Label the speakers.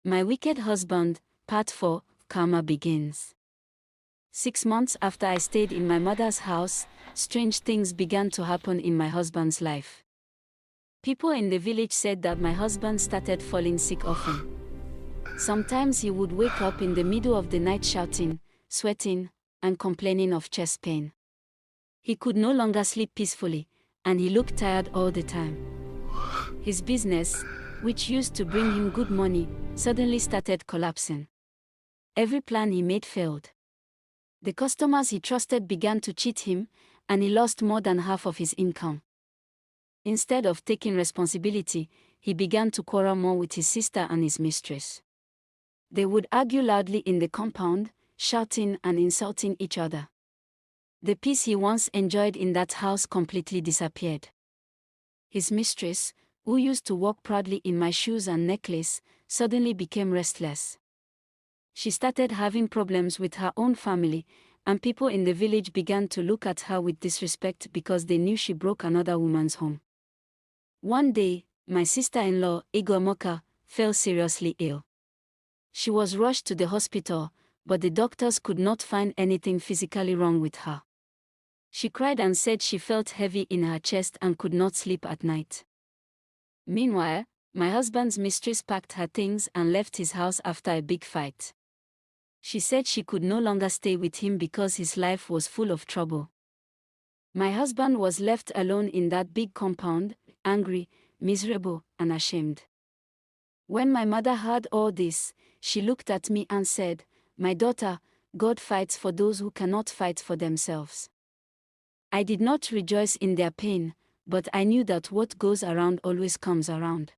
Speaker 1: My Wicked Husband, Part 4, Karma begins. 6 months after I stayed in my mother's house, strange things began to happen in my husband's life. People in the village said that my husband started falling sick often. Sometimes he would wake up in the middle of the night shouting, sweating, and complaining of chest pain. He could no longer sleep peacefully, and he looked tired all the time. His business, which used to bring him good money, suddenly started collapsing. Every plan he made failed. The customers he trusted began to cheat him, and he lost more than half of his income. Instead of taking responsibility, he began to quarrel more with his sister and his mistress. They would argue loudly in the compound, shouting and insulting each other. The peace he once enjoyed in that house completely disappeared. His mistress, who used to walk proudly in my shoes and necklace, suddenly became restless. She started having problems with her own family, and people in the village began to look at her with disrespect because they knew she broke another woman's home. One day, my sister-in-law, Igor, fell seriously ill. She was rushed to the hospital, but the doctors could not find anything physically wrong with her. She cried and said she felt heavy in her chest and could not sleep at night. Meanwhile, my husband's mistress packed her things and left his house after a big fight. She said she could no longer stay with him because his life was full of trouble. My husband was left alone in that big compound, angry, miserable, and ashamed. When my mother heard all this, she looked at me and said, "My daughter, God fights for those who cannot fight for themselves." I did not rejoice in their pain, but I knew that what goes around always comes around.